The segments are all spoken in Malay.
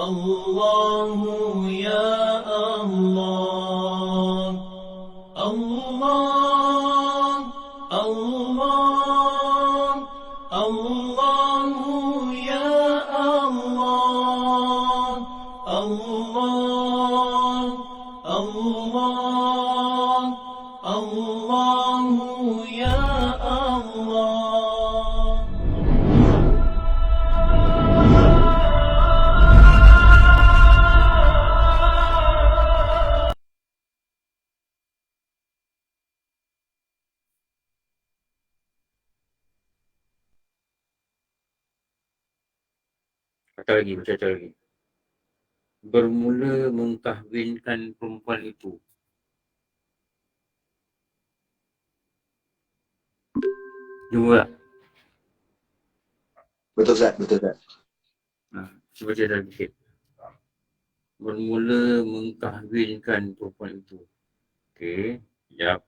الله يا الله الله الله الله يا الله الله الله الله يا الله. Baca lagi. Bermula mengkahwinkan perempuan itu. Jumpa tak? Betul Ustaz. Cuba baca lagi sikit. Bermula mengkahwinkan perempuan itu. Okey, sekejap.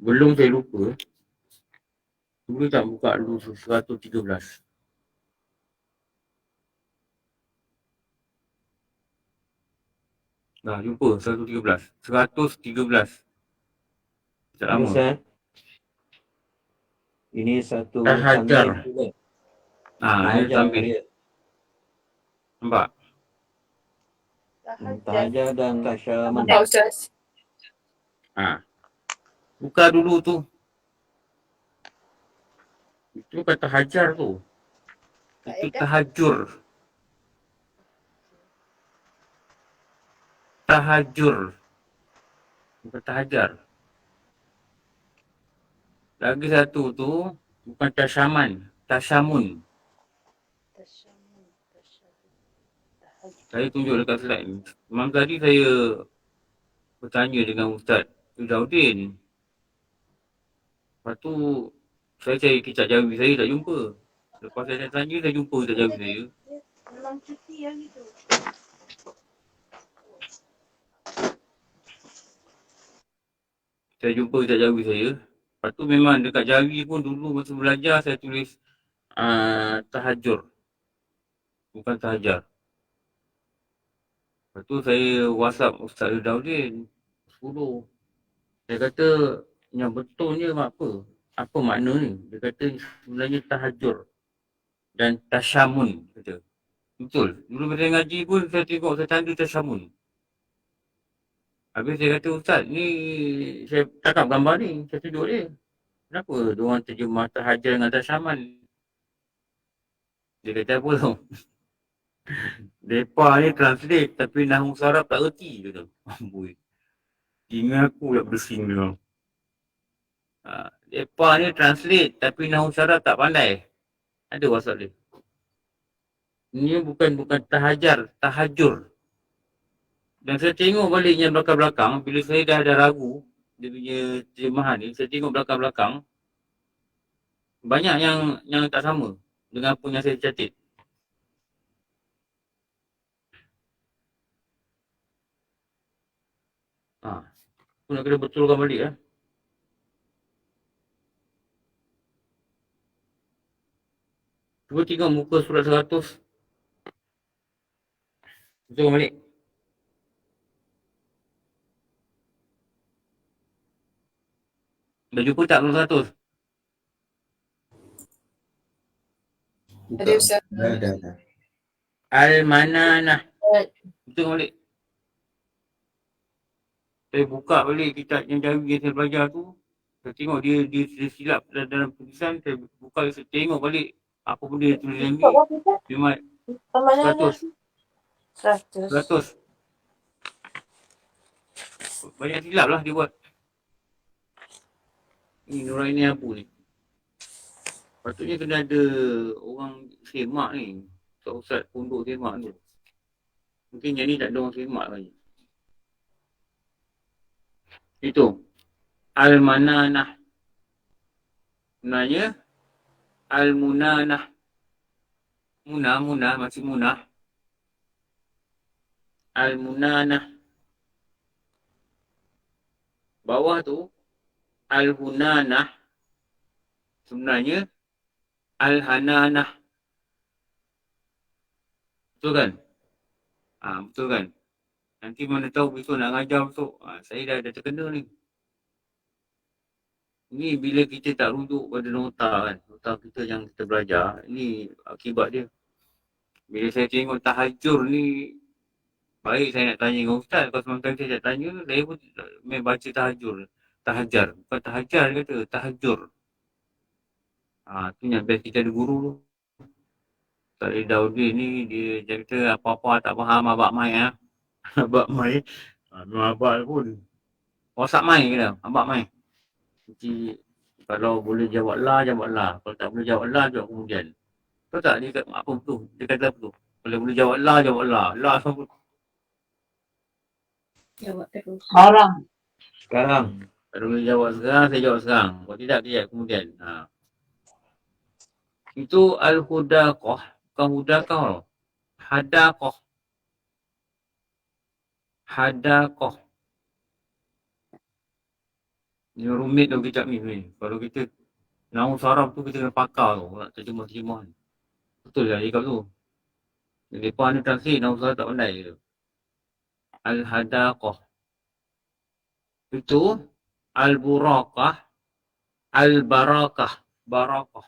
Belum saya lupa. Cuba tak buka dulu 113. Dah jumpa 113. 113. Tak lama. Ustaz, ini satu Tahajar. tambahan juga. Ini tambah. Nampak? Tahajar dan Tasyaman. Tak Ustaz. Buka dulu tu. Itu bukan tahajar tu. Itu tahajur. Tahajur. Bukan tahajar. Lagi satu tu bukan tasyaman. Tasyamun. Saya tunjuk dekat slide ni. Memang tadi saya bertanya dengan Ustaz Izzaudin. Lepas tu saya cari kitab jawi saya tak jumpa. Lepas saya tanya, saya jumpa kitab jawi saya. Memang cuti yang itu. Saya jumpa kitab jawi saya. Lepas tu memang dekat jawi pun dulu masa belajar saya tulis tahajur. Bukan tahajar. Lepas tu saya WhatsApp Ustaz Izzaudin 10. Saya kata yang betulnya apa? Apa makna ni? Dia kata sebenarnya tahajur dan tasyamun kata. Betul. Dulu bila ngaji pun saya tengok saya tanda tasyamun. Habis saya kata Ustaz ni saya tangkap gambar ni, saya tunjuk dia. Kenapa diorang terjemah tahajur dengan tasyaman? Dia kata apa tau? Depa ni translate tapi nahu saraf tak erti kata. Amboi. Ingat aku pula bersin dia. Depa ni translate tapi nahu saraf tak pandai. Ada WhatsApp dia. Ini bukan tahajar, tahajur. Dan saya tengok balik yang belakang-belakang, bila saya dah ada ragu dia punya terjemahan ni, saya tengok belakang-belakang banyak yang tak sama dengan apa yang saya catat. Aku nak kena betulkan balik Cuba tengok muka surat 100. Betulkan balik. Dah jumpa tak muka 100? Ada Ustaz. Dah. Al-Mananah. Betulkan balik. Saya buka balik kitab yang jawi yang saya belajar tu. Saya tengok dia silap dalam tulisan. Saya buka, saya tengok balik apa benda dia tulis lagi. Memang 100. 100. Banyak silap lah dia buat. Ni Nuraini apa ni? Patutnya kena ada orang semak ni. Ustaz punduk semak tu. Mungkin yang ni tak ada orang semak lagi. Itu. Al-Mananah. Sebenarnya, Al-Munanah. Munah, masih munah. Al-Munanah. Bawah tu, Al-Hunanah. Sebenarnya, Al-Hananah. Betul kan? Betul kan? Nanti mana tahu besok nak ngajar besok. Saya dah terkena ni. Ni bila kita tak rujuk pada nota kan. Nota kita yang kita belajar. Ni akibat dia. Bila saya tengok tahajur ni. Baik saya nak tanya dengan Ustaz. Kalau semalam saya tak tanya. Saya pun main baca tahajur. Tahajar. Bukan tahajar kata. Tahajur. Tu yang best kita ada guru tu. Ustaz Daudi ni dia kata apa-apa tak faham abak mai abak mai. Memang abak pun. WhatsApp mai kata. Abak mai. Jadi kalau boleh jawab lah. Kalau tak boleh jawab lah, jawab kemudian. Tahu tak dia kata apa tu? Dia kata apa tu? Kalau boleh jawab lah. Lah sama. Jawab terus. Sekarang. Kalau boleh jawab sekarang, saya jawab sekarang. Kalau tidak, dia jawab kemudian. Itu al-hudaqah. Bukan hudaqah. Hadaqah. Ini rumit tu kecap ni. Kalau kita Nahu saraf tu kita kena pakar tu. Nak terjemah-terjemah ni. Betul lah cakap tu. Lepas ni translate Nahu saraf tak pandai tu. Al-hadaqah. Itu al-burakah. Al-barakah. Barakah.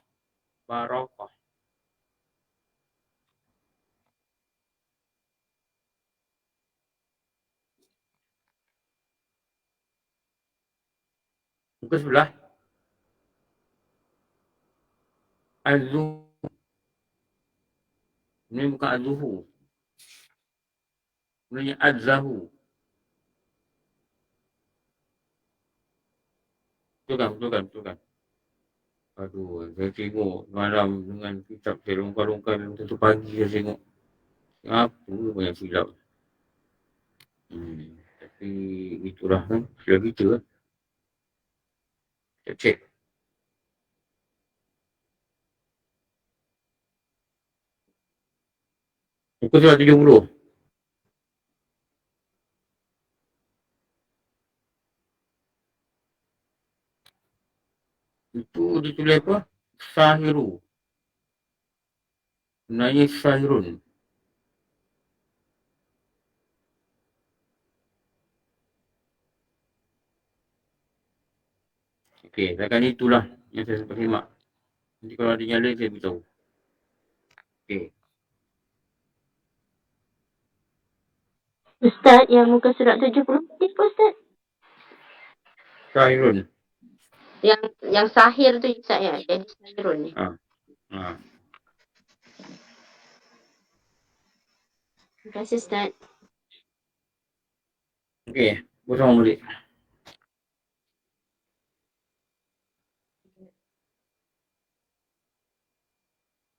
Muka sebelah. Az-zuhu. Ini bukan az-zuhu. Sebenarnya az-zahu. Betul kan. Aduh, saya tengok malam dengan kitab saya longkar-longkar satu pagi saya tengok. Apa banyak silap. Tapi itulah kan. Silap kita kan. Cek. Muka surat 70. Itu ditulis apa? Sahiru. Sebenarnya sahirun. Okey, takkan itulah yang saya sempat semak. Nanti kalau ada nyala saya beritahu. Okey. Ustaz, yang muka surat 70 ni apa Ustaz? Sahirun. Yang sahir tu Ustaz ya? Jadi sahirun ni. Terima kasih Ustaz. Okey, bersama balik.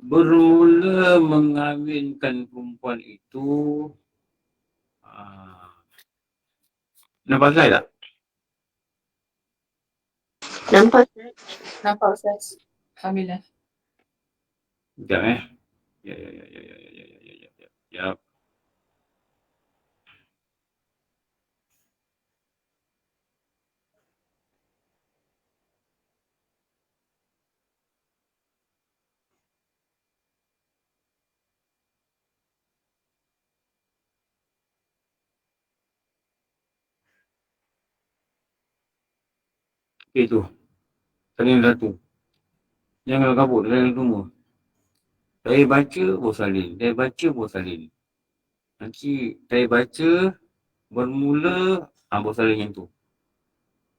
Bermula mengawinkan perempuan itu nampak slide tak? Nampak Ustaz? Nampak Ustaz? Alhamdulillah. Sekejap Ya. Okey tu. Salin satu. Jangan kabut, salin semua. Saya baca, salin. Nanti saya baca, bermula, salin yang tu.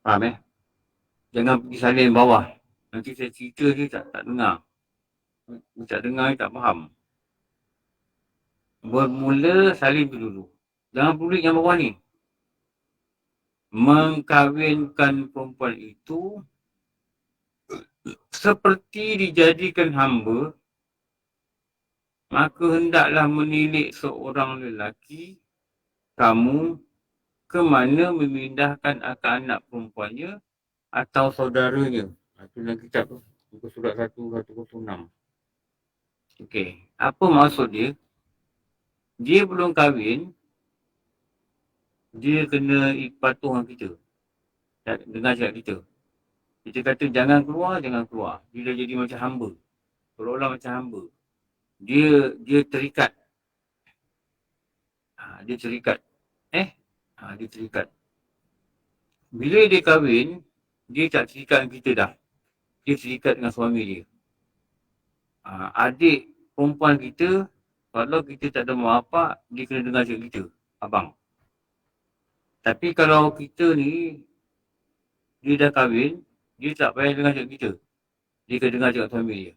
Faham Jangan pergi salin bawah. Nanti saya cerita dia tak dengar. Tak dengar, tak faham. Bermula, salin tu dulu. Jangan pelik yang bawah ni. Mengkawinkan perempuan itu seperti dijadikan hamba maka hendaklah menilik seorang lelaki kamu ke mana memindahkan akak anak perempuannya atau saudaranya. Itu dalam kitab tu, muka surat 106. Okey, apa maksud dia? Dia belum kahwin, dia kena patuh dengan kita. Dengar cakap kita. Kita kata jangan keluar, jangan keluar. Dia dah jadi macam hamba. Seolah-olah macam hamba. Dia terikat. Dia terikat. Dia terikat. Bila dia kahwin, dia tak terikat dengan kita dah. Dia terikat dengan suami dia. Adik perempuan kita, kalau kita tak ada mak bapak, dia kena dengar cakap kita, abang. Tapi kalau kita ni, dia dah kahwin, dia tak payah dengar cakap kita. Dia kena dengar cakap suami dia.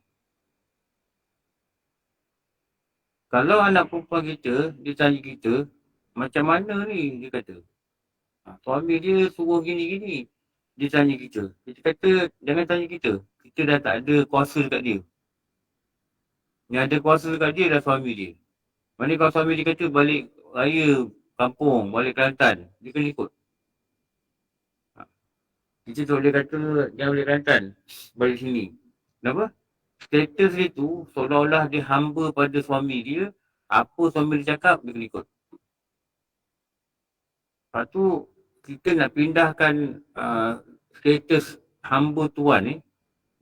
Kalau anak perempuan kita, dia tanya kita, macam mana ni, dia kata. Suami dia suruh gini-gini. Dia tanya kita. Kita kata, jangan tanya kita. Kita dah tak ada kuasa dekat dia. Yang ada kuasa dekat dia dah suami dia. Mana kalau suami dia kata balik raya kampung, balik Kelantan, dia kena ikut. Kita tak boleh kata jangan balik Kelantan, balik sini. Kenapa? Status dia tu seolah-olah dia hamba pada suami dia. Apa suami dia cakap, dia kena ikut. Lepas tu, kita nak pindahkan status hamba tuan ni.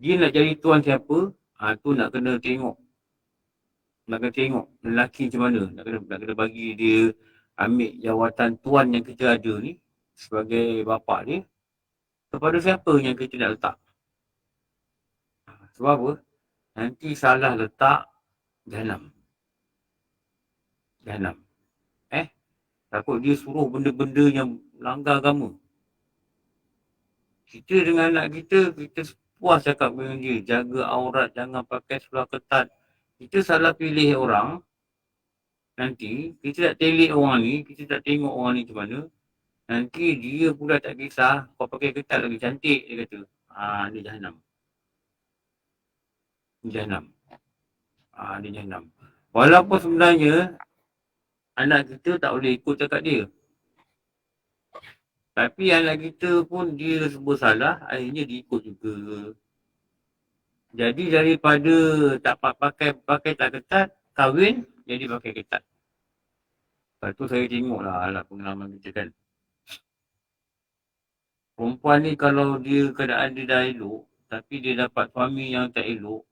Dia nak jadi tuan siapa, tu nak kena tengok. Nak kena tengok lelaki macam mana. Nak kena bagi dia ambil jawatan tuan yang kita ada ni sebagai bapa dia kepada siapa yang kita nak letak. Sebab apa? Nanti salah letak Jahannam. Takut dia suruh benda-benda yang langgar agama. Kita dengan anak kita puas cakap dengan dia. Jaga aurat, jangan pakai seluar ketat. Kita salah pilih orang. Nanti kita tak telik orang ni, kita tak tengok orang ni macam mana. Nanti dia pula tak kisah, kau pakai ketat lagi cantik, dia kata. Dia Jahannam. Dia Jahannam. Walaupun sebenarnya, anak kita tak boleh ikut cakap dia. Tapi anak kita pun dia sebut salah, akhirnya dia ikut juga. Jadi daripada tak pakai tak ketat, kahwin jadi pakai ketat. Lepas tu saya tengoklah pengalaman kita kan. Perempuan ni kalau dia keadaan dia dah elok, tapi dia dapat suami yang tak elok,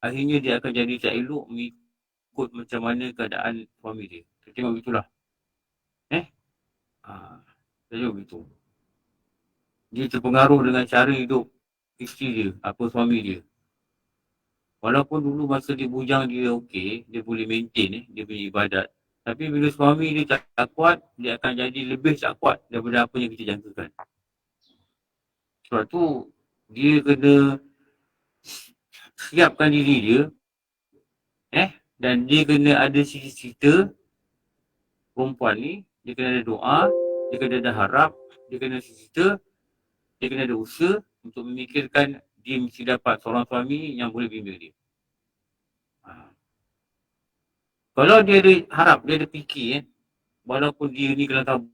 akhirnya dia akan jadi tak elok mengikut macam mana keadaan suami dia. Kita tengok begitulah. Saya tengok begitu. Dia terpengaruh dengan cara hidup isteri dia, suami dia. Walaupun dulu masa dia bujang dia okey, dia boleh maintain dia punya ibadat. Tapi bila suami dia tak kuat, dia akan jadi lebih tak kuat daripada apa yang kita jangkakan. Sebab tu, dia kena siapkan diri dia, dan dia kena ada cita-cita perempuan ni, dia kena ada doa, dia kena ada harap, dia kena cita, dia kena ada usaha untuk memikirkan dia mesti dapat seorang suami yang boleh bimbing dia. Kalau dia ada harap, dia ada fikir, walaupun dia ni kelam kabut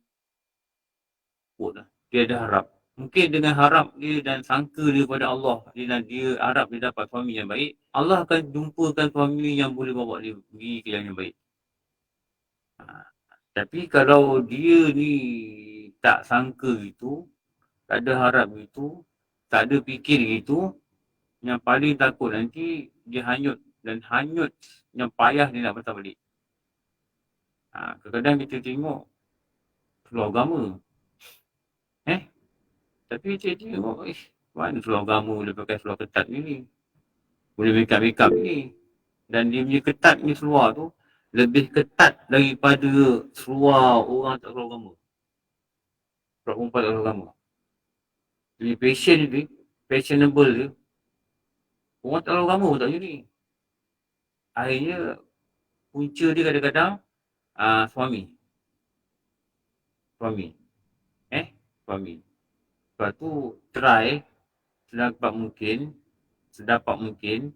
lah, dia ada harap. Mungkin dengan harap dia dan sangka dia pada Allah, dia harap dia dapat suami yang baik, Allah akan jumpakan suami yang boleh bawa dia pergi ke yang baik. Tapi kalau dia ni tak sangka gitu, tak ada harap gitu, tak ada fikir gitu, yang paling takut nanti dia hanyut, dan hanyut yang payah dia nak patah balik. Kadang-kadang kita tengok seluar agama. Tapi kita tengok, mana seluar agama boleh pakai seluar ketat ni. Boleh make up ni. Dan dia punya ketat ni seluar tu lebih ketat daripada seluar orang tak seluar agama. Seluar perempuan tak seluar agama. Jadi passion dia, fashionable dia, orang tak seluar agama pun tak macam ni. Akhirnya punca dia kadang-kadang suami. Lepas tu try sedapat mungkin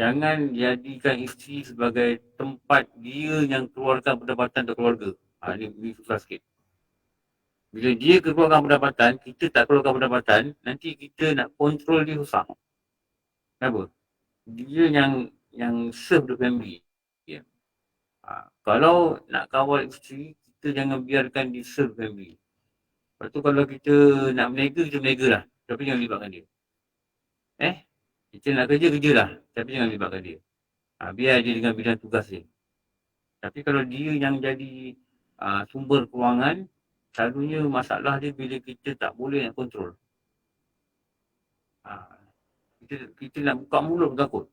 jangan jadikan isteri sebagai tempat dia yang keluarkan pendapatan untuk keluarga. Ini susah sikit. Bila dia keluarkan pendapatan, kita tak keluarkan pendapatan, nanti kita nak kontrol dia susah. Kenapa? Dia yang serve the family. Yeah. Kalau nak kawal isteri, kita jangan biarkan dia serve family. Lepas tu kalau kita nak berniaga, kita berniaga lah. Tapi jangan libatkan dia. Kita nak kerja lah. Tapi jangan libatkan dia. Biar dia dengan bidang tugas dia. Tapi kalau dia yang jadi sumber kewangan, selalunya masalah dia bila kita tak boleh nak kontrol. Kita nak buka mulut takut.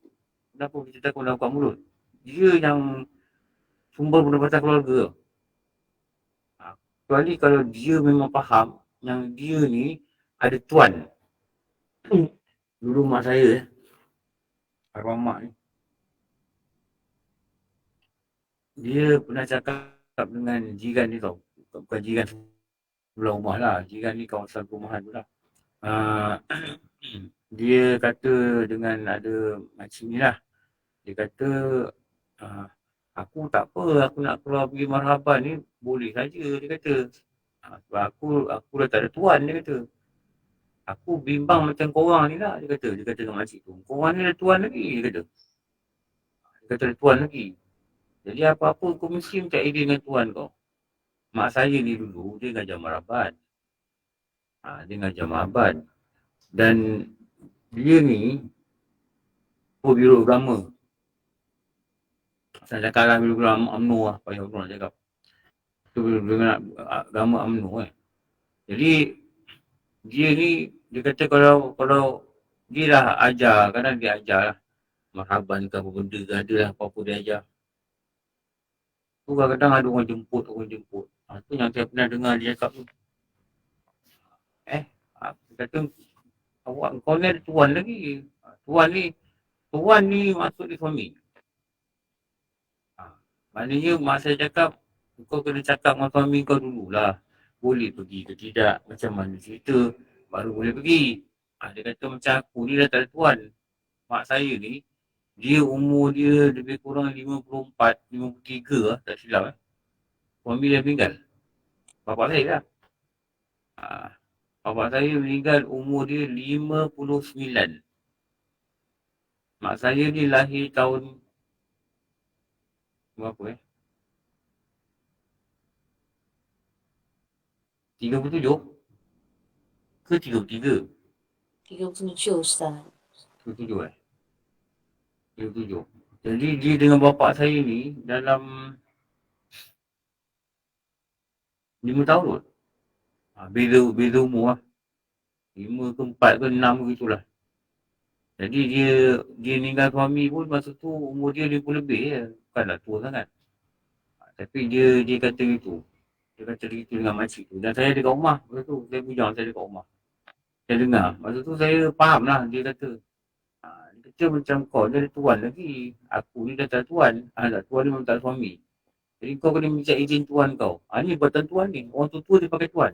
Kenapa kita takut nak buka mulut? Dia yang sumber pendapatan keluarga. Kecuali kalau dia memang faham yang dia ni ada tuan. Dulu mak saya, arwah mak ni, dia pernah cakap dengan jiran ni tau. Bukan jiran sebelah rumah lah. Jiran ni kawasan perumahan tu lah. Dia kata dengan ada makcik ni lah. Dia kata, aku tak apa, aku nak keluar pergi marhaban ni boleh saja, dia kata. Sebab aku dah tak ada tuan, dia kata. Aku bimbang macam korang ni lah, dia kata. Dia kata dengan makcik tu, korang ni ada tuan lagi, dia kata. Dia kata ada tuan lagi. Jadi apa-apa kau mesti minta idea dengan tuan kau. Mak saya ni dulu, dia ngajar marhaban. Dia ngajar marhaban. Dan dia ni biro agama. Saya cakap lah biro UMNO lah, payah UMNO nak cakap. Itu biro agama UMNO . Jadi dia ni, dia kata kalau dia dah ajar, kadang dia ajar lah. Marhaban ke apa benda ke, ada lah apa-apa dia ajar. Tu kadang-kadang ada orang jemput. Tu yang saya pernah dengar dia cakap tu. Dia kata, awak kau ni ada tuan lagi. Tuan ni maksud dia suami. Maknanya mak saya cakap, kau kena cakap dengan suami kau dululah. Boleh pergi ke tidak, macam mana cerita, baru boleh pergi. Dia kata macam aku ni dah tak ada tuan. Mak saya ni, dia umur dia lebih kurang 54, 53 lah, tak silap . Suami dia meninggal. Bapak saya lah. Bapak saya meninggal umur dia 59. Mak saya ni lahir tahun berapa 37 ke 33? 37 Ustaz. 37 37. Jadi dia dengan bapak saya ni dalam 5 tahun kot. Beza umur lah. 5 ke 4 ke 6 ke itulah. Jadi dia meninggal suami pun masa tu umur dia 50 lebih je. Bukanlah tua sangat. Tapi dia kata gitu. Dia kata gitu dengan makcik tu. Dan saya dekat rumah. Masa tu saya bujang, saya dekat rumah. Saya dengar. Masa tu saya faham lah dia kata. Dia kata macam kau ni ada tuan lagi. Aku ni dah tak ada tuan. Tak tuan ni memang tak ada suami. Jadi kau kena minta izin tuan kau. Ni buatan tuan ni. Orang tua dia pakai tuan.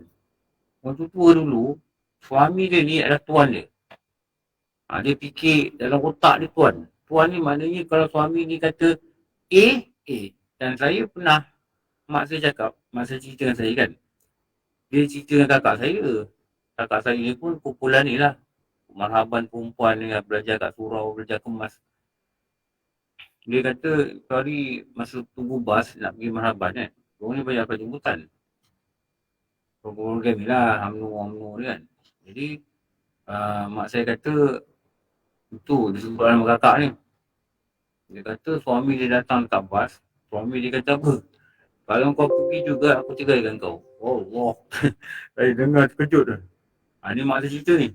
Orang tua dulu, suami dia ni adalah tuan dia. Dia fikir dalam otak dia tuan. Tuan ni maknanya kalau suami ni kata A. Dan saya pernah, mak saya cakap, mak saya cerita dengan saya kan. Dia cerita dengan kakak saya. Kakak saya ni pun kumpulan ni lah. Marhaban perempuan ni belajar kat surau, belajar kemas. Dia kata, sorry masa tunggu bas nak pergi marhaban kan. Orang ni banyak dapat jemputan. Program ni lah, UMNO ni kan. Jadi, mak saya kata, itu dia sebut nama kakak ni. Dia kata suami dia datang dekat bas. Suami dia kata apa? Kalau kau pergi juga, aku ceraikan kau. Oh Allah. Saya dengar terkejut dah. Ni mak saya cerita ni.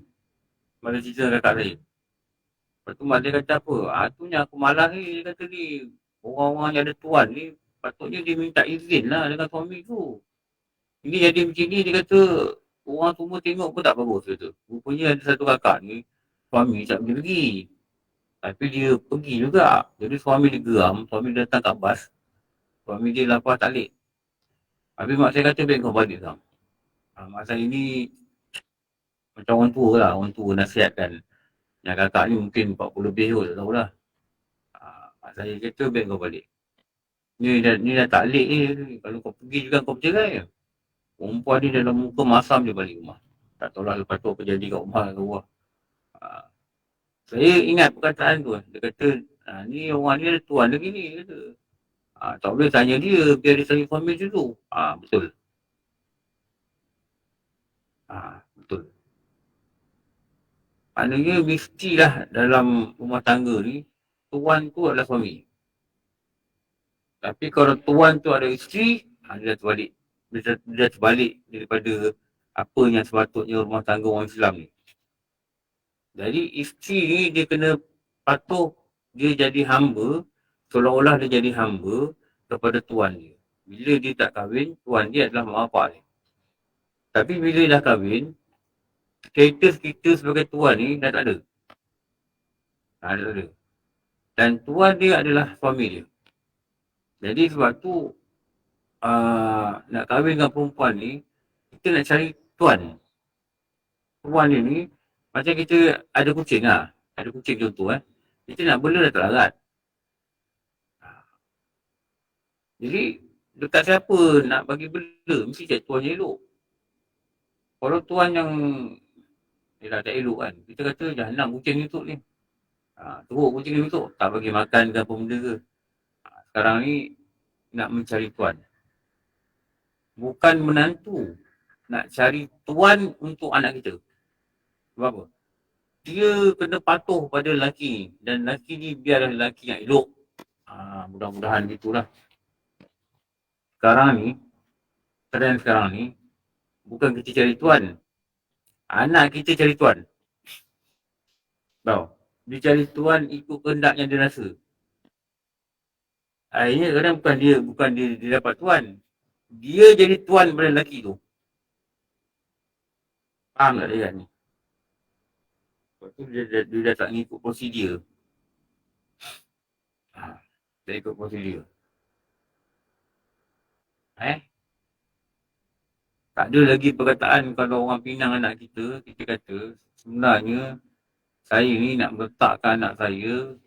Mak saya cerita dengan kakak saya. Lepas tu mak dia kata apa? Tu yang aku malas ni, dia kata ni. Orang-orang yang ada tuan ni, patutnya dia minta izin lah dengan suami tu. Ini jadi macam ni, dia kata orang semua tengok pun tak bagus, kata. Rupanya ada satu kakak ni, suami tak boleh pergi. Tapi dia pergi juga. Jadi suami dia geram, suami dia datang kat bas. Suami dia lapar tak balik. Habis mak saya kata, baik kau balik tau. Mak saya ni macam orang tua lah, orang tua nasihatkan. Yang kakak ni mungkin 40 lebih kot, tak tahulah. Saya kata baik kau balik. Ni dah tak late ni. Kalau kau pergi juga kau bercerai je. Perempuan ni dalam muka masam je balik rumah. Tak tahulah lepas tu apa jadi kat rumah ke luar. Saya ingat perkataan tu. Dia kata, ni orang ni ada tuan lagi ni. Dia kata. Tak boleh tanya dia, biar dia tanya family dulu. Betul. Betul. Maknanya mestilah dalam rumah tangga ni, tuan tu adalah suami. Tapi kalau tuan tu ada isteri, dia dah terbalik. Dia dah terbalik daripada apa yang sepatutnya rumah tangga orang Islam ni. Jadi isteri ni dia kena patuh, dia jadi hamba, seolah-olah dia jadi hamba kepada tuan dia. Bila dia tak kahwin, tuan dia adalah mak bapak dia. Tapi bila dah kahwin, status kita sebagai tuan ni dah tak ada. Tak ada. Dan tuan dia adalah suami dia. Jadi sebab tu nak kahwin dengan perempuan ni, kita nak cari tuan. Tuan dia ni macam kita ada kucing lah. Ada kucing contoh kita nak bela dah tak larat. Jadi dekat siapa nak bagi bela, mesti cari tuan yang elok. Kalau tuan yang tak elok kan, kita kata jahanam kucing YouTube ni. Teruk kucing YouTube, tak bagi makan ke apa benda ke. Sekarang ni nak mencari tuan. Bukan menantu. Nak cari tuan untuk anak kita. Sebab apa? Dia kena patuh pada lelaki. Dan lelaki ni biarlah lelaki yang elok. Mudah-mudahan gitulah. Sekarang ni, trend sekarang ni, bukan kita cari tuan. Anak kita cari tuan. Tahu? Dia cari tuan ikut kehendak yang dia rasa. Akhirnya kadang bukan dia dapat tuan. Dia jadi tuan pada lelaki tu. Faham tak dia kan ni? Lepas tu dia dah tak ngikut prosedur. Dia ikut prosedur. Tak ada lagi perkataan kalau orang pinang anak kita, kita kata sebenarnya saya ni nak meletakkan anak saya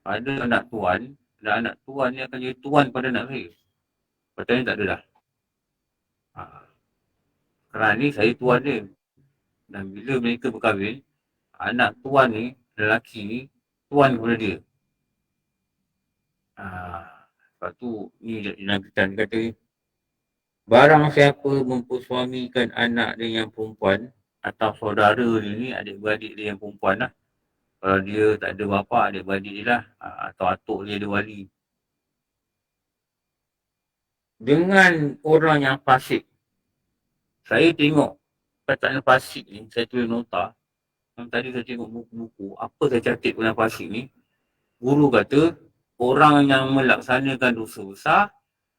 pada anak tuan, dan anak tuan ni akan jadi tuan pada anak saya. Pertanyaan tak ada dah. Kerana ni saya tuan dia. Dan bila mereka berkahwin, anak tuan ni, lelaki ni, tuan kepada dia. Lepas tu, ni Nabi kata, barang siapa mempersuamikan anak dia yang perempuan, atau saudara dia ni, adik-beradik dia yang perempuan lah. Kalau dia tak ada bapa, adik-beradik dia lah. Atau atuk dia ada wali. Dengan orang yang fasik. Saya tengok perkataan fasik ni, saya tulis nota. Yang tadi saya tengok buku-buku, apa saya catat dengan fasik ni. Guru kata, orang yang melaksanakan dosa besar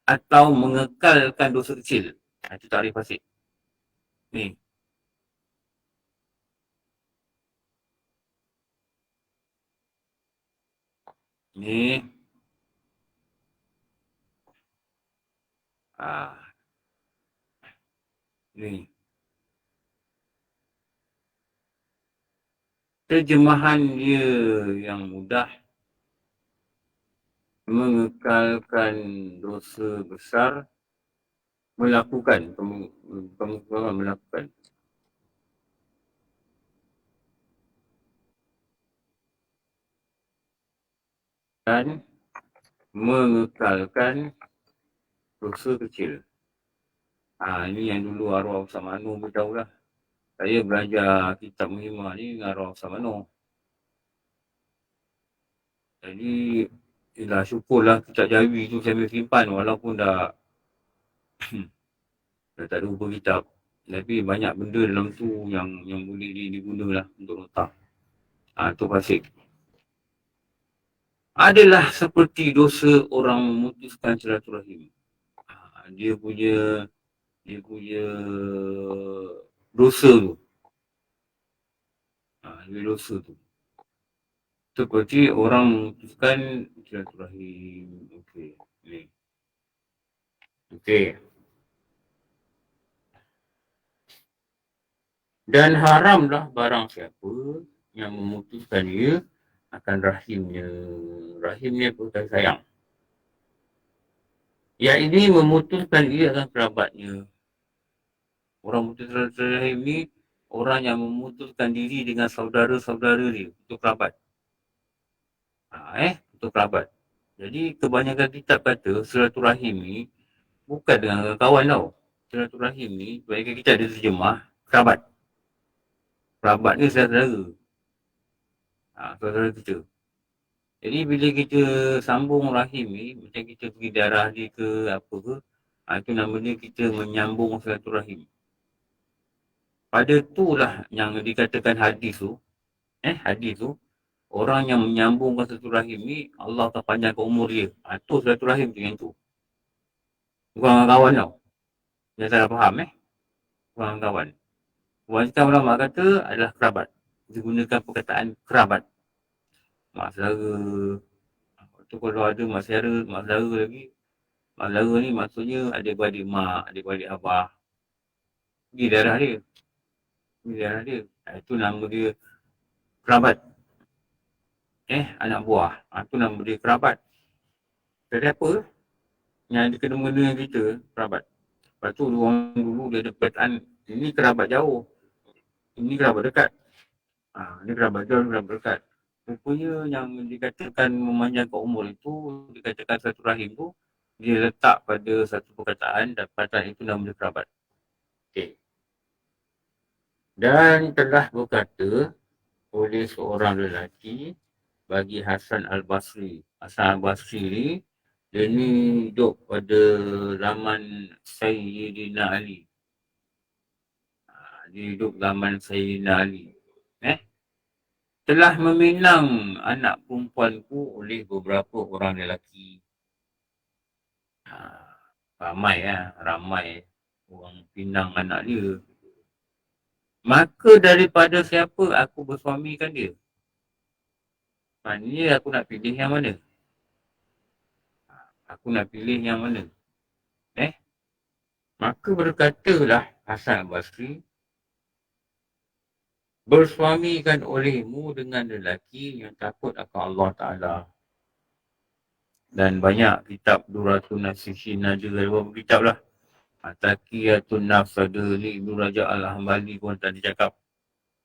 atau mengekalkan dosa kecil. Itu tarikh fasik. Ni. Ni. Ni. Terjemahan dia yang mudah, mengekalkan dosa besar, melakukan dan mengekalkan dosa kecil. Ini yang dulu arwah Ustaz Manu beritahu lah. Saya belajar kitab Muhimah ni dengan arwah Ustaz Manu. Jadi, syukurlah kitab Jawi tu saya boleh simpan walaupun dah tak ada rupa kitab. Tapi banyak benda dalam tu yang boleh diguna lah untuk letak. Tu fasik. Adalah seperti dosa orang memutuskan silaturahim. Dia punya dosa tu. Dia dosa tu. Seperti orang memutuskan silaturahim. Okey. Ni. Okey. Dan haramlah barang siapa yang memutuskan dia akan rahimnya. Rahimnya pun kasih sayang. Yang ini memutuskan dia akan kerabatnya. Orang putus rahim ni orang yang memutuskan diri dengan saudara-saudara dia untuk kerabat. Untuk kerabat. Jadi kebanyakan kitab kata silaturahim ni bukan dengan kawan tau. Silaturahim ni kebanyakan kita ada terjemah kerabat. Kerabat ni saudara. Saudara kita. Jadi bila kita sambung rahim ni, macam kita pergi darah dia ke apa ke, itu namanya kita menyambung silaturahim. Pada itulah yang dikatakan hadis tu, orang yang menyambungkan silaturahim ni, Allah akan panjangkan umur dia. Itu silaturahim tu yang tu. Bukan kawan tau. Dia salah faham bukan kawan. Kebanyakan ulama kata adalah kerabat. Digunakan perkataan kerabat. Mak saudara. Tu kalau ada mak saudara lagi. Mak saudara ni maksudnya adik-beradik mak, adik-beradik abah. Pergi darah dia. Itu nama dia kerabat. Anak buah. Itu nama dia kerabat. Jadi apa? Yang dia kena mengena dengan kita, kerabat. Lepas tu orang dulu dia ada perkataan, ini kerabat jauh. Ini kerabat dekat. Ini kerabat jauh, ini kerabat dekat. Rupanya yang dikatakan memanjangkan umur itu, dikatakan satu rahim tu, dia letak pada satu perkataan dan perkataan itu nama dia kerabat. Okey. Dan telah berkata oleh seorang lelaki bagi Hasan Al-Basri. Hasan Al-Basri ni, dia ni hidup pada zaman Sayyidina Ali. Dia hidup zaman Sayyidina Ali. Telah meminang anak perempuanku oleh beberapa orang lelaki. Ramai orang pinang anak dia. Maka daripada siapa aku bersuamikan dia? Maknanya aku nak pilih yang mana? Maka berkatalah Hasan Basri, bersuamikan olehmu dengan lelaki yang takut akan Allah Ta'ala. Dan banyak kitab Duratun Nasihin ada beberapa kitab lah. Taqiyatun Nafs ada ni, Ibn Rajab Al-Hambali pun tadi cakap.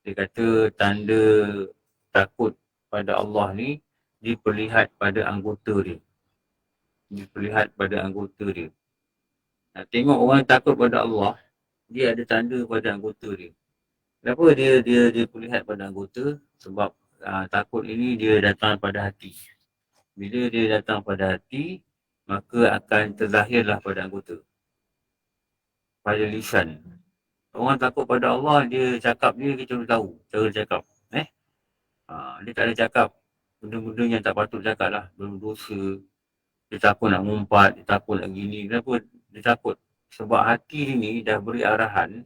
Dia kata tanda takut pada Allah ni diperlihat pada anggota dia. Nak tengok orang takut pada Allah, dia ada tanda pada anggota dia. Kenapa dia perlihat pada anggota? Sebab takut ini dia datang pada hati. Bila dia datang pada hati, maka akan terlahirlah pada anggota. Pada lisan. Orang takut pada Allah, dia cakap dia, kita boleh tahu cara cakap. Dia tak ada cakap benda-benda yang tak patut cakap lah. Berdosa. Dia takut nak ngumpat, dia takut nak gini. Kenapa dia takut? Sebab hati ni dah beri arahan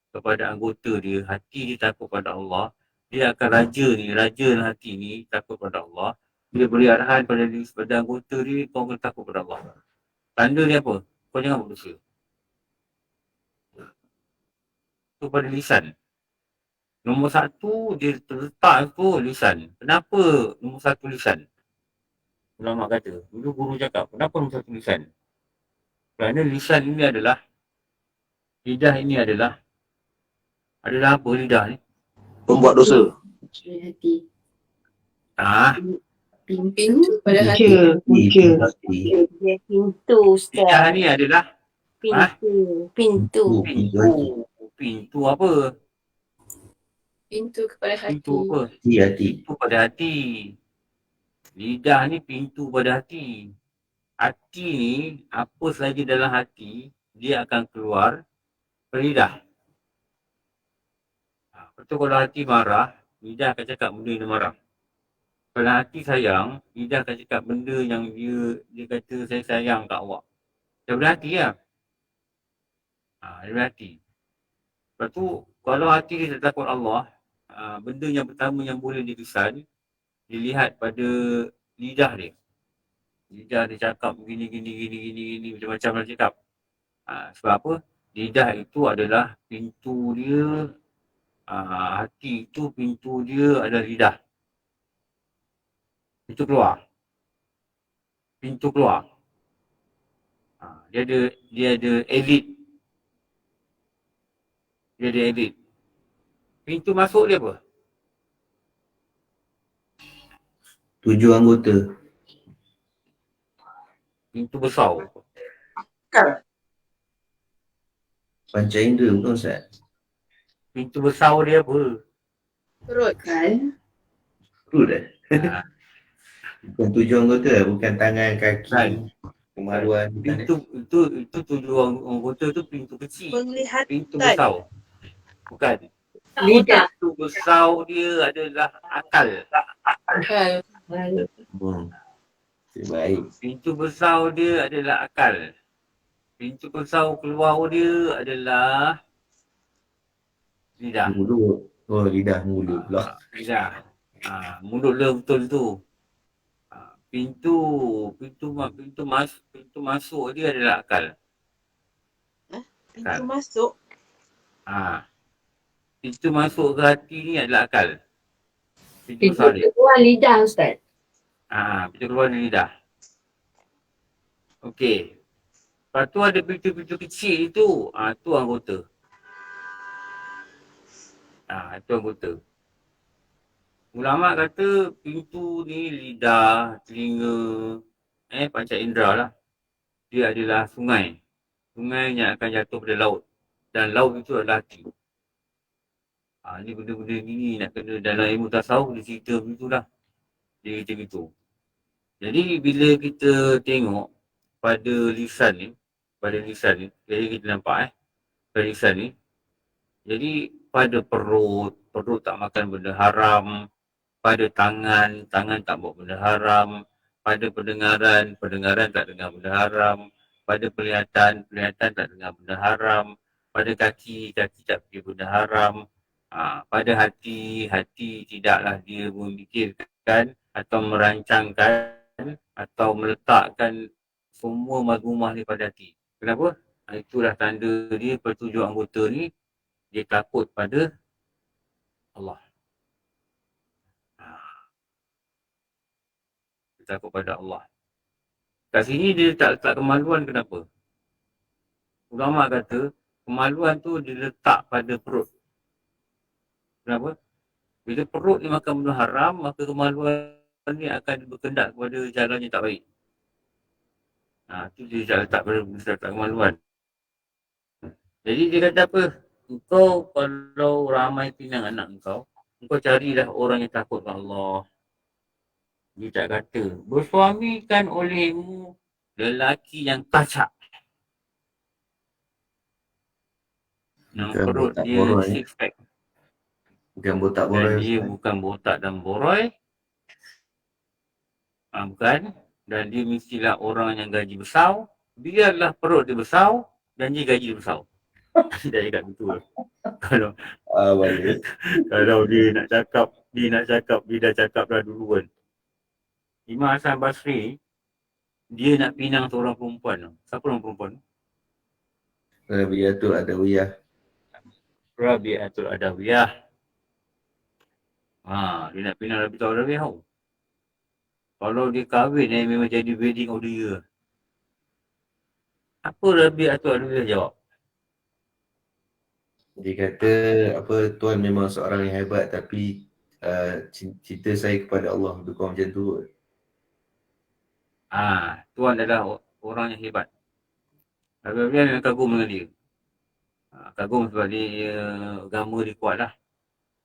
kepada anggota dia, hati dia takut pada Allah. Dia akan raja hati ni takut pada Allah. Dia beri arahan pada anggota dia, kau kena takut pada Allah. Tanda dia apa? Kau jangan berdosa. Itu pada lisan. Nombor satu, dia terletak tu lisan. Kenapa nombor satu lisan? Ulama kata, dulu guru cakap, kenapa nombor satu lisan? Kerana lisan ini adalah, lidah ini adalah apa lidah ni? Pembuat dosa. Hati. Pintu pada hati. Dia pintu, Ustaz. Lidah ni adalah Pintu. Pintu apa? Pintu kepada hati. Pintu apa? Hati. Pintu pada hati. Lidah ni pintu pada hati. Hati ni, apa sahaja dalam hati, dia akan keluar ke lidah. Betul kalau hati marah, lidah akan cakap benda yang marah. Kalau hati sayang, lidah akan cakap benda yang dia kata saya sayang kat awak. Daripada hati lah. Daripada hati. Lepas tu, kalau hati dia tak takut Allah, benda yang pertama yang boleh dilisan, dilihat pada lidah dia. Lidah dia cakap gini, macam-macam dia cakap. Sebab apa? Lidah itu adalah pintu dia, hati itu pintu dia adalah lidah. Pintu keluar. Pintu keluar. Dia ada exit. Dia ada exit. Pintu masuk dia apa? 7 anggota. Pintu besar. Panca indera bukan Ustaz? Pintu besar dia apa? Perut. Perut dah. Ha, Bukan 7 anggota, bukan tangan, kaki, Kan. kemaluan. Bukan, Itu 7 anggota tu pintu kecil. Penglihatan. Pintu besar. Bukan. Lidah. Pintu besar dia adalah akal. Akal. Baik. Pintu besar dia adalah akal. Pintu besar keluar dia adalah lidah. Mulut. Oh, lidah, mulut pula. Lidah. Mulut dia betul tu. Pintu masuk dia adalah akal. Pintu masuk. Pintu masuk ke hati ni adalah akal. Pintu Pintu besar dia. keluar lidah, Ustaz. Pintu keluar dari lidah. Okey. Lepas tu ada pintu-pintu kecil itu. Tu anggota. Itu anggota. Ulama kata pintu ni lidah, telinga, panca indera lah. Dia adalah sungai. Sungai yang akan jatuh pada laut. Dan laut itu adalah hati. Ni benda-benda ni nak kena dalam ilmu tasawuf dia cerita begitulah. Dia cerita gitu. Jadi bila kita tengok pada lisan ni, jadi kita nampak pada lisan ni. Jadi pada perut tak makan benda haram. Pada tangan tak buat benda haram. Pada pendengaran tak dengar benda haram. Pada penglihatan tak dengar benda haram. Pada kaki tak pergi benda haram. Pada hati tidaklah dia memikirkan atau merancangkan atau meletakkan semua mazmumah ni pada hati. Kenapa? Itulah tanda dia pertujuh anggota ni dia takut pada Allah. Dia takut pada Allah. Kat sini dia tak letak kemaluan, kenapa? Ulama kata kemaluan tu diletak pada perut. Kenapa? Bila perut ni makan benda haram, maka kemaluan ni akan berkendak kepada jalan yang tak baik. Tu dia tak letak pada letak kemaluan. Jadi dia kata apa? Engkau kalau ramai pinang anak engkau carilah orang yang takut kepada Allah. Dia tak kata, bersuamikan olehmu lelaki yang kacak. Yang Bukan perut botak dia boroi. six pack. Bukan botak Dan boroi. dia bukan botak dan boroi. Bukan. Dan dia mestilah orang yang gaji besar. Biarlah perut dia besar dan dia gaji dia besar. Dia cakap betul. Kalau Boleh. kalau dia nak cakap dia dah cakap dah dulu kan. Imam Hasan Basri dia nak pinang seorang perempuan. Siapa orang perempuan? Rabiatul Adawiyah. Rabi'atul Adawiyah. Dia nak pinang Rabi'atul Adawiyah. Kalau dia kahwin memang jadi wedding of the year. Apa Rabi'atul Adawiyah jawab? Dia kata tuan memang seorang yang hebat tapi cinta saya kepada Allah lebih kurang macam tu. Tuan adalah orang yang hebat. Rabi'atul memang kagum dengan dia. Kagum sebab dia agama dia kuat lah.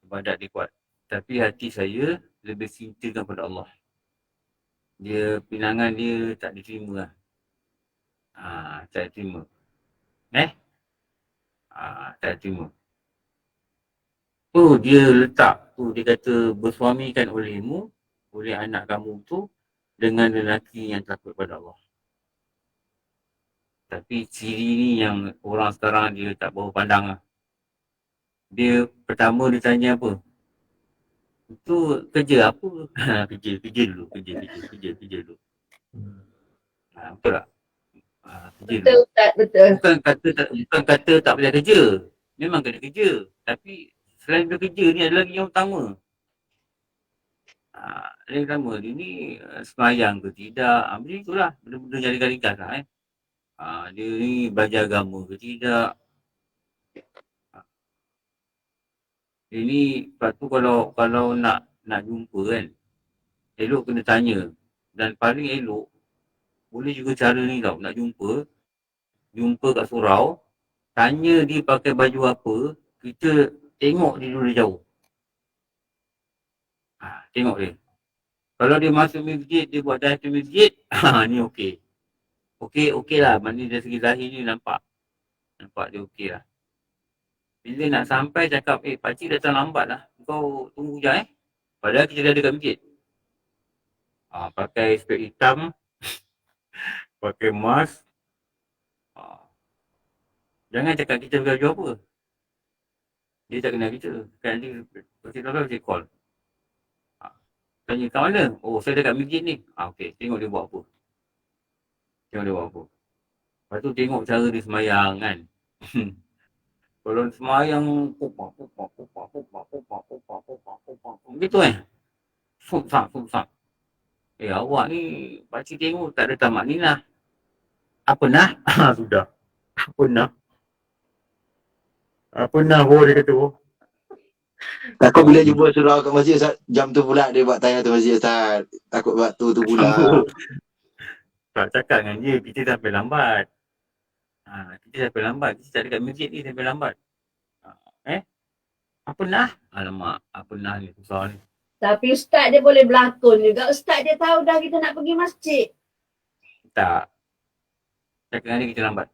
Ibadat dia kuat. Tapi hati saya lebih cintakan pada Allah. Dia pinangan dia tak diterima lah. Tak diterima. Tak diterima. Dia letak. Dia kata bersuamikan olehmu, oleh anak kamu tu dengan lelaki yang takut pada Allah. Tapi ciri ni yang orang sekarang dia tak bawa pandang lah. Dia pertama dia tanya apa? Itu kerja apa? Kerja dulu. Betul tak? Kerja dulu. Betul. Bukan kata tak boleh kerja. Memang kena kerja. Tapi selain kerja ni ada lagi yang utama. Yang pertama dia ni sembahyang ke tidak. Macam itulah. Benda-benda yang ringkas lah dia ni belajar agama ke tidak. Dia ni lepas tu kalau nak jumpa kan, elok kena tanya. Dan paling elok, boleh juga cara ni tau, nak jumpa kat surau, tanya dia pakai baju apa, kita tengok dia dulu dari jauh. Tengok dia. Kalau dia masuk masjid, dia buat tahiyat masjid, ni okey. Okey lah, maknanya dari segi lahir ni nampak dia okey lah. Bila nak sampai cakap, pakcik datang lambat lah, kau tunggu je Padahal kita dah ada kat masjid. Pakai spek hitam, pakai mask. Jangan cakap kita baju apa. Dia tak kenal kita. Kan dia, pakcik tahu pakcik call. Tanya kat mana? Oh, saya dekat masjid ni. Okey, tengok dia buat apa. Lepas tu tengok cara dia semayang kan. Kalau semayang gitu Susah. Awak ni pakcik tengok tak ada tamak ni lah. Apa nah? Sudah. Apa nah dia kata. Takut bila jumpa surau kat masjid Ustaz, jam tu pula dia buat tanya tu masjid Ustaz. Takut waktu tu pula. Tak cakap dengan dia, kita sampai lambat. Kita tak dekat masjid ni sampai lambat. Apa nah? Alamak, apa nah ni susah ni. Tapi Ustaz dia boleh berlakon juga. Ustaz dia tahu dah kita nak pergi masjid. Tak. Cakap dengan dia kita lambat.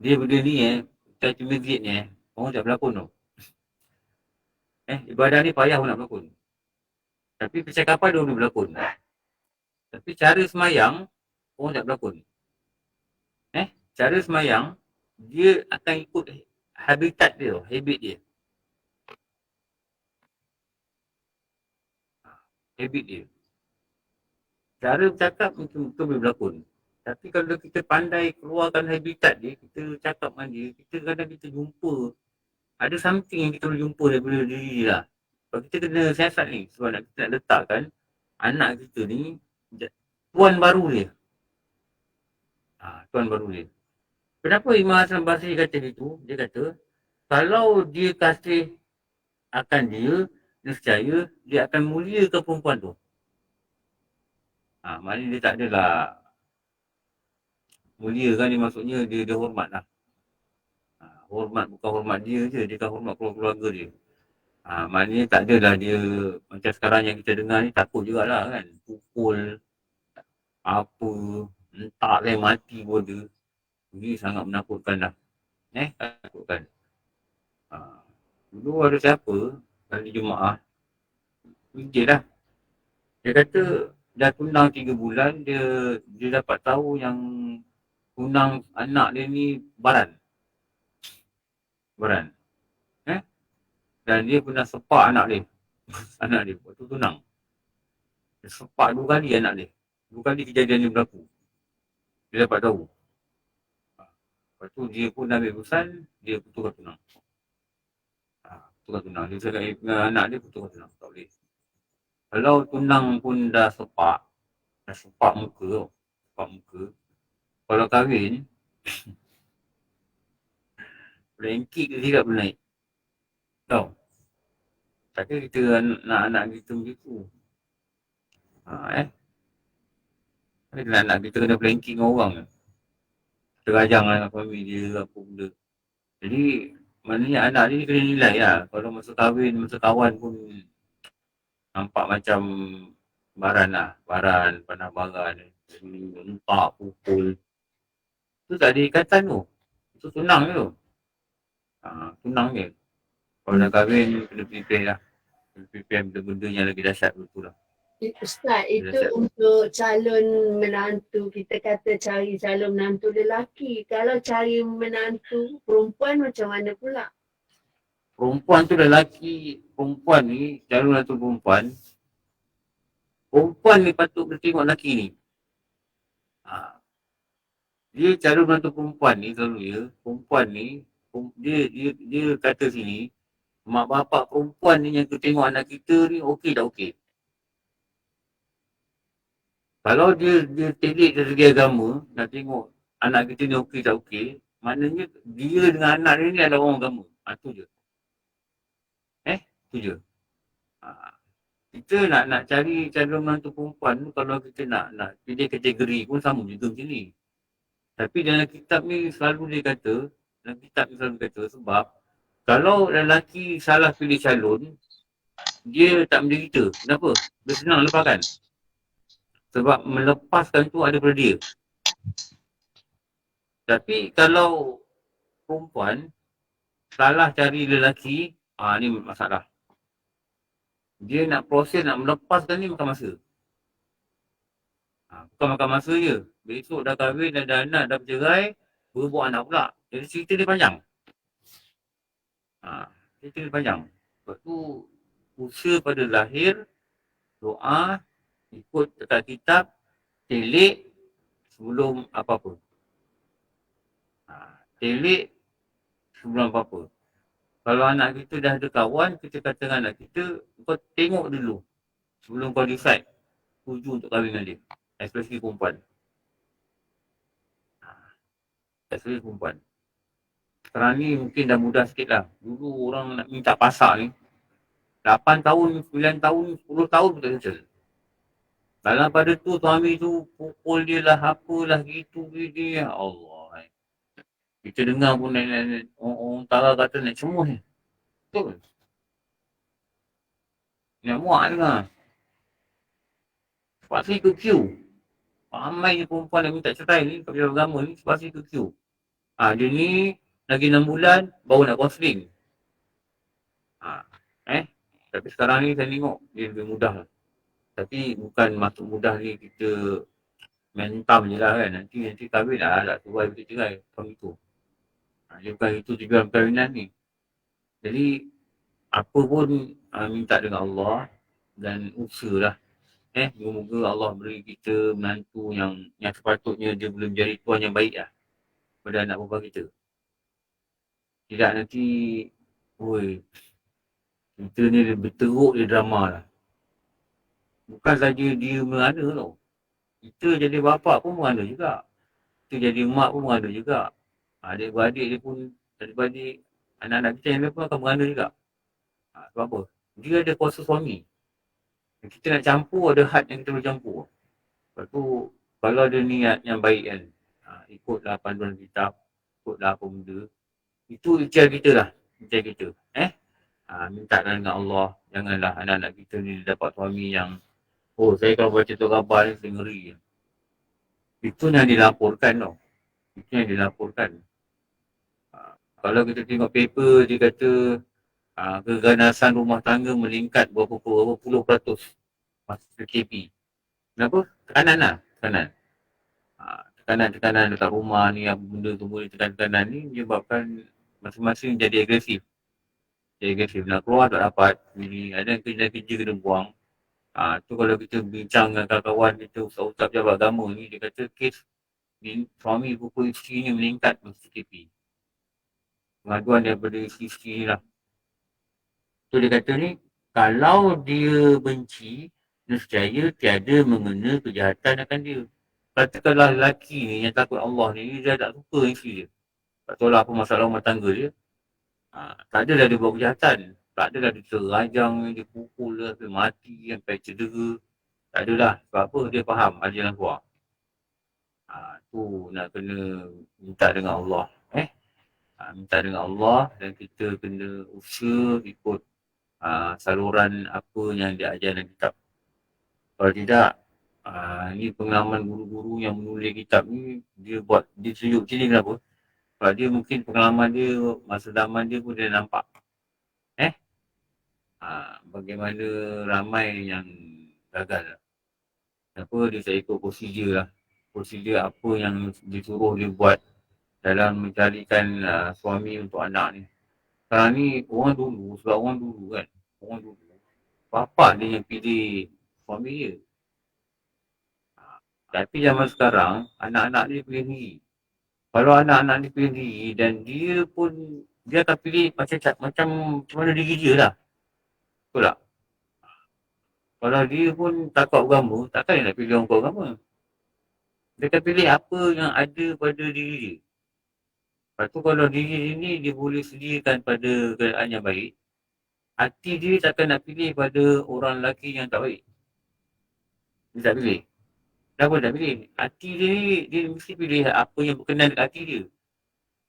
Dia benda ni kita masjid ni orang tak berlakon tau. Ibadah ni payah pun nak berlakon. Tapi percakapan dia boleh berlakon. Tapi cara semayang orang tak berlakon. Cara semayang dia akan ikut habitat dia, habit dia. Cara bercakap mungkin boleh berlakon. Tapi kalau kita pandai keluarkan habitat dia, kita cakap dengan dia, kadang kita jumpa. Ada something yang kita boleh jumpa daripada diri dia lah. Kalau kita kena siasat ni, sebab kita nak letakkan anak kita ni tuan baru dia. Kenapa Imam Hasan Basri kata gitu? Dia kata, kalau dia kasih akan dia, nescaya dia akan muliakan perempuan tu. Maknanya dia tak adalah mulia kan, dia maksudnya dia hormat lah. Hormat bukan hormat dia je, dia akan hormat keluarga dia. Maknanya tak adalah dia macam sekarang yang kita dengar ni, takut jugalah kan. Pukul apa, entak lah mati pun dia. Ini sangat menakutkan dah. Takutkan. Dulu ada siapa kali Jumaat fikir lah. Dia kata dah tunang 3 bulan, dia dapat tahu yang tunang anak dia ni baran. Dan dia pernah sepak anak dia. Waktu tunang. Dia sepak 2 kali anak dia. 2 kali kejadian ni berlaku. Dia dapat tahu. Lepas tu dia pun ambil keputusan, dia putuskan tunang. Dia cakap dengan anak dia putuskan tunang. Tak boleh. Kalau tunang pun dah sepak muka. Kalau kahwin, blanket ke tidak boleh naik. Tahu? Takkan kita anak kita begitu. Anak kita kena blanket dengan orang ke? Terajang dengan family dia apa benda. Jadi maknanya anak ni kena nilai lah. Kalau masa kahwin, masa kawan pun nampak macam baran, panah baran, entak, pukul. Itu tak ada ikatan tu. Itu tunang je tu. Tunang je. Kalau nak kahwin, kena prepare lah. Kena prepare benda-benda yang lagi dahsyat betul lah. Ustaz, itu untuk calon menantu. Kita kata cari calon menantu lelaki. Kalau cari menantu perempuan macam mana pula? Perempuan tu lelaki, perempuan ni, calon menantu perempuan ni patut bertengok lelaki ni. Dia calon menantu perempuan ni, selalu perempuan ni, dia kata sini, mak bapak perempuan ni yang tengok anak kita ni okey tak okey. Kalau dia telik dari segi agama, nak tengok anak kita ni okey tak okey, maknanya dia dengan anak dia ni adalah orang agama. Tu je. Tu je. Kita nak cari calon menantu perempuan tu, kalau kita nak pilih kategori pun sama juga macam ni. Tapi dalam kitab ni selalu dia kata, sebab kalau lelaki salah pilih calon, dia tak menderita. Kenapa? Dia senang lepaskan. Sebab melepaskan tu ada pada dia. Tapi kalau perempuan salah cari lelaki, ni masalah. Dia nak proses, nak melepaskan ni makan masa. Bukan makan masa je. Besok dah kahwin, dah ada anak, dah bercerai, baru buat anak pula. Jadi cerita dia panjang. Cerita dia panjang. Sebab tu, usaha pada lahir, doa, ikut dekat kitab, telik sebelum apa-apa. Telik sebelum apa-apa. Kalau anak kita dah ada kawan, kita kata dengan anak kita, kau tengok dulu sebelum kau decide setuju untuk kahwin dengan dia. Especially perempuan. Sekarang ni mungkin dah mudah sikit lah. Dulu orang nak minta pasak ni 8 tahun, 9 tahun, 10 tahun pun tak selesai. Dalam pada tu suami tu pukul dia lah, apalah gitu dia. Allah. Kita dengar pun orang utara kata nak cemuh ni. Betul. Nak muak dengar. Sebab saya ikut queue. Ramai je perempuan yang minta cerai ni, kat agama ni, sebab saya ikut queue. Dia ni lagi 6 bulan baru nak counselling. Tapi sekarang ni saya tengok dia lebih mudah lah. Tapi bukan masuk mudah ni kita mentam je lah kan. Nanti kahwin tak tuai kita cerai. Bukan itu. Dia bukan itu tujuan perkahwinan ni. Jadi apa pun minta dengan Allah dan usaha lah. Moga Allah beri kita menantu yang sepatutnya dia boleh menjadi tuan yang baik lah pada anak perempuan kita. Tidak nanti, kita ni berteruk dia drama lah. Bukan saja dia merana tau. Kita jadi bapa pun merana juga. Kita jadi mak pun merana juga. Adik-beradik dia pun, adik-beradik anak-anak kita yang lain pun akan merana juga. Sebab apa? Dia ada kuasa suami. Kita nak campur, ada had yang kita boleh campur. Lepas tu, kalau ada niat yang baik kan, ikutlah panduan kitab, ikutlah apa benda. Itu ikhtiar kita lah. Ikhtiar kita. Minta dengan Allah, janganlah anak-anak kita ni dapat suami yang saya kalau baca tu khabar ni saya ngeri. Itu yang dilaporkan tau. Itu yang dilaporkan. Kalau kita tengok paper, dia kata keganasan rumah tangga meningkat berapa puluh peratus masa PKP. Kenapa? Tekanan lah. Tekanan dekat rumah ni, apa benda tu boleh tekanan ni menyebabkan masing-masing jadi agresif. Nak keluar tak dapat. Ada kerja kena buang. Tu kalau kita bincang dengan kawan-kawan kita, ustaz-ustaz pejabat agama ni, dia kata kes suami pukul isteri ni meningkat masa PKP. Pengaduan daripada isteri ni lah. Tu dia kata ni, kalau dia benci, nescaya tiada mengena kejahatan akan dia. Katakanlah lelaki ni yang takut Allah ni, dia tak suka isteri dia. Tak tahu lah apa masalah rumah tangga dia. Tak adalah dia buat kejahatan. Tak adalah dia terajang, dia pukul lah, sampai mati, sampai cedera. Tak adalah. Sebab apa? Dia faham ada jalan keluar. Tu nak kena minta dengan Allah. Minta dengan Allah dan kita kena usaha ikut saluran apa yang dia ajar dalam kitab. Kalau tidak, ni pengalaman guru-guru yang menulis kitab ni, dia tunjuk sini kenapa? Sebab dia mungkin pengalaman dia, masa zaman dia pun dia nampak. Bagaimana ramai yang gagal. Kenapa dia tak ikut prosedur lah. Prosedur apa yang disuruh dia buat dalam mencarikan suami untuk anak ni. Sekarang ni orang dulu, sebab orang dulu kan. Orang dulu, bapa dia yang pilih suami dia. Tapi zaman sekarang, anak-anak dia pilih sendiri. Kalau anak-anak dia pilih sendiri dan dia pun dia akan pilih macam mana diri dia lah. Betul tak? Kalau dia pun takut agama, takkan dia nak pilih orang agama. Dia akan pilih apa yang ada pada diri dia. Lepas tu kalau diri dia ni dia boleh sediakan pada keadaan yang baik, hati dia takkan nak pilih pada orang lelaki yang tak baik. Dia tak pilih. Kenapa tak pilih? Hati dia ni, dia mesti pilih apa yang berkenan dengan hati dia.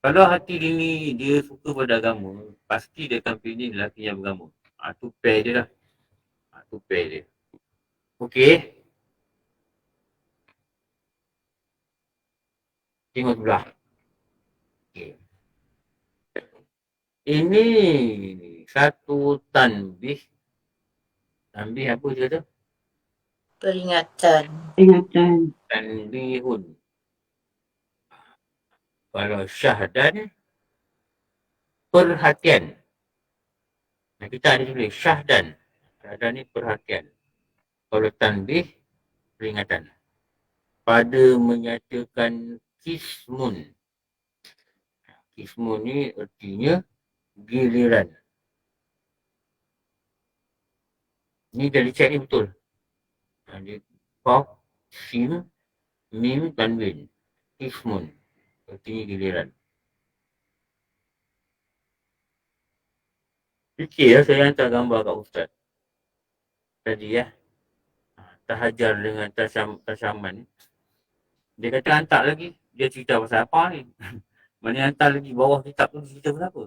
Kalau hati dia ni, dia suka pada agama, pasti dia akan pilih lelaki yang beragama. Tu pair dia lah. Tu pair dia. Okey. Tengok sebelah. Okay. Ini satu tanbih. Tanbih apa dia kata? Peringatan. Tanbihun. Kalau syahdan, perhatian. Nah, kita ada tulis syahdan. Syahdan ni perhatian. Kalau tanbih, peringatan. Pada menyatakan kismun. Kismun ni artinya giliran. Ni dari cek ni betul. Ada qaf, sim, mim, tanwin. Kismun. Artinya giliran. Fikir saya hantar gambar kat Ustaz. Tadi ya. Tahajar dengan tasaman. Dia kata hantar lagi. Dia cerita pasal apa ni? Mana hantar lagi bawah kitab tu cerita pasal apa?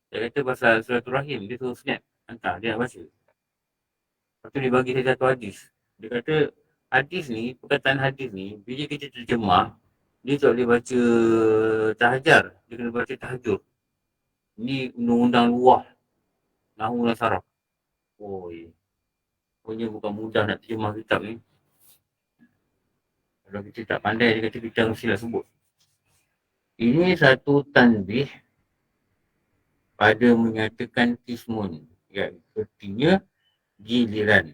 Dia kata pasal silaturahim. Dia suruh snap. Hantar. Dia nak baca. Lepas tu dia bagi saya satu hadis. Dia kata hadis ni, perkataan hadis ni, bila kita terjemah, dia tak boleh baca tahajar. Dia kena baca tahajur. Ni undang-undang luar. Nahu dan saraf. Oi. Pokoknya bukan mudah nak terjemah kitab ni. Kalau kita tak pandai, dia kata kita mestilah sebut. Ini satu tanbih pada menyatakan kismun. Ya, artinya giliran.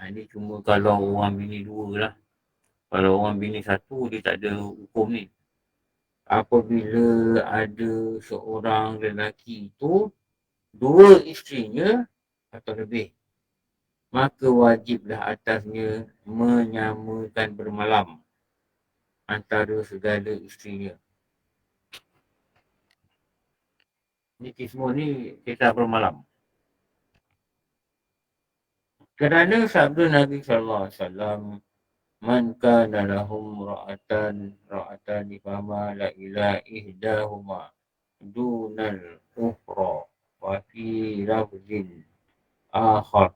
Ini cuma kalau orang bini dua lah. Kalau orang bini satu, dia tak ada hukum ni. Apabila ada seorang lelaki itu, dua isterinya atau lebih, maka wajiblah atasnya menyamakan bermalam antara segala isterinya. Ini kismu ni kisah bermalam. Kerana sabda Nabi SAW, man kana lahum ra'atan fama la ila ihdahuma dunal ukhra wa fi lafzin akhar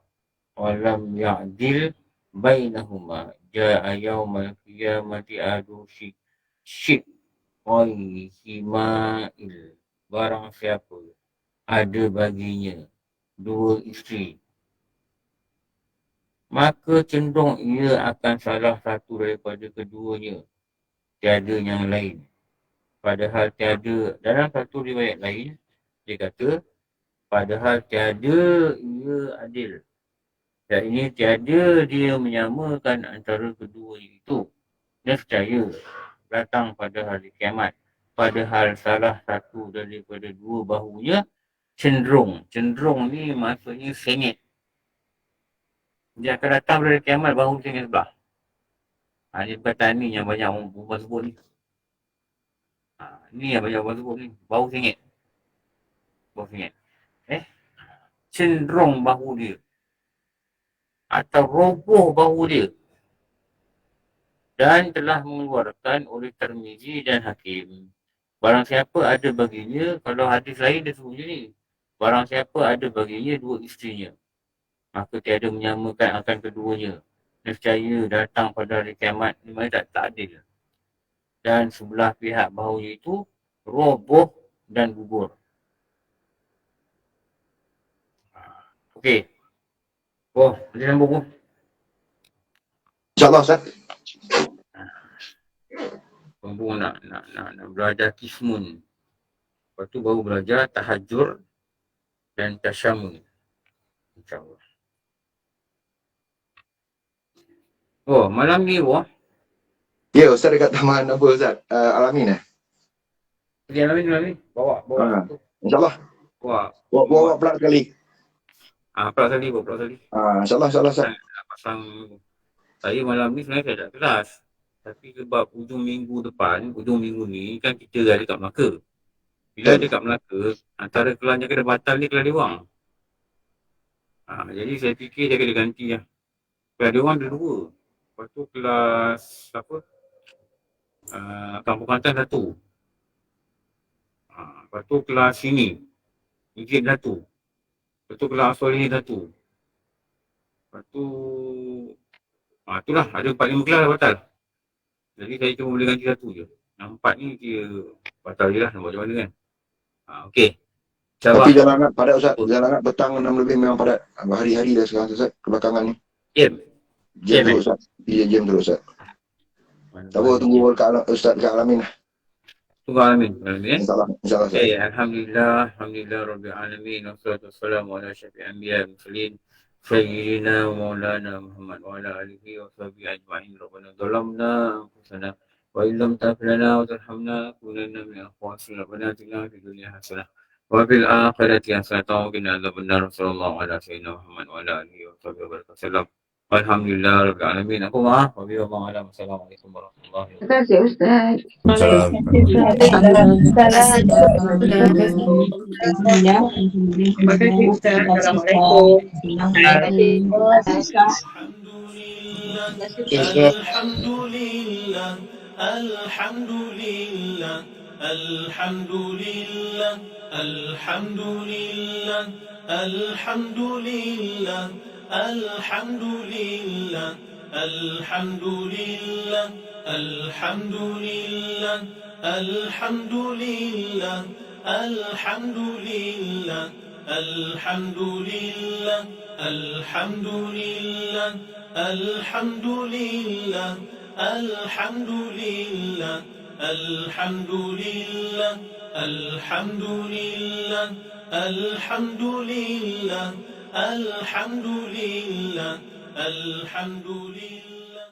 wa lam ya'dil bainahuma ja'a yawmal qiyamati adu syik Hima'il. Barang siapa ada baginya dua isteri, maka cenderung ia akan salah satu daripada keduanya, tiada yang lain. Padahal tiada, dalam satu riwayat lain, dia kata, padahal tiada ia adil. Dan ini tiada dia menyamakan antara kedua itu. Nescaya datang pada hari kiamat. Padahal salah satu daripada dua bahunya cenderung. Cenderung ni maksudnya sengit. Dia akan datang pada kiamat bahu sengit sebelah. Ini perkataan ni yang banyak orang perempuan sebut ni. Ni yang banyak orang sebut ni. Bahu sengit. Bahu sengit. Cenderung bahu dia. Atau roboh bahu dia. Dan telah mengeluarkan oleh Tirmizi dan Hakim. Barang siapa ada baginya, kalau hadis lain dia sebut ni. Barang siapa ada baginya dua isterinya, maka tiada menyamakan akan keduanya. Nescaya datang pada hari kiamat, memang tak adil. Dan sebelah pihak bahunya itu roboh dan gugur. Okey. Boleh sambung. InsyaAllah Ustaz. Sambung nak belajar kismun. Lepas tu baru belajar tahajur dan tasyamun. InsyaAllah. Malam ni Ya, Ustaz dekat taman apa Ustaz? Al-Amin Alamin. Bawa. InsyaAllah. Wah, Buat pula sekali. pula sekali. InsyaAllah Ustaz. Pasang saya malam ni sebenarnya saya tak kelas. Tapi sebab hujung minggu ni kan kita ada kat Melaka. Bila ada kat Melaka, antara kelas yang kena batal ni kelas Dewang. Jadi saya fikir dia kena ganti lah. Kelas Dewang ada 2. Lepas tu kelas Kampung Kelantan 1. Lepas tu kelas sini, Ijin 1. Lepas tu kelas Aswali 1. Lepas tu itulah ada 4-5 kelas dah batal. Jadi saya cuma boleh ganti 1 je. Yang 4 ni dia batal je lah, nak buat macam mana kan. Okey. Tapi jalan Angat padat Ustaz. Jalan Angat petang 6 lebih memang padat. Hari-hari dah sekarang Ustaz. Kebelakangan ni. Jam terus Ustaz. Jam terus Ustaz. Tak apa, tunggu Ustaz dekat Alamin lah. Tunggu Alamin. InsyaAllah Ustaz. Alhamdulillah Rabbil Alamin. Wassalatu wassalamu ala syafi'il anbiya wal mursalin. Sayyidina wa maulana Muhammad wa ala alihi wa sahbihi ajma'in. Rabbana dhalamna anfusana wa illam taghfir lana wa tarhamna kunanna minal khasirin. Rabbana atina fid dunya hasanah wa fil akhirati hasanah wa qina adzabannar. Sallallahu ala sayyidina Muhammad wa ala alihi wa sahbihi wasallam. Alhamdulillah Rabbil Alamin. Aku maaf. Wassalamualaikum warahmatullahi wabarakatuh. Terima kasih Ustaz. Terima kasih Ustaz. Assalamualaikum. Alhamdulillah.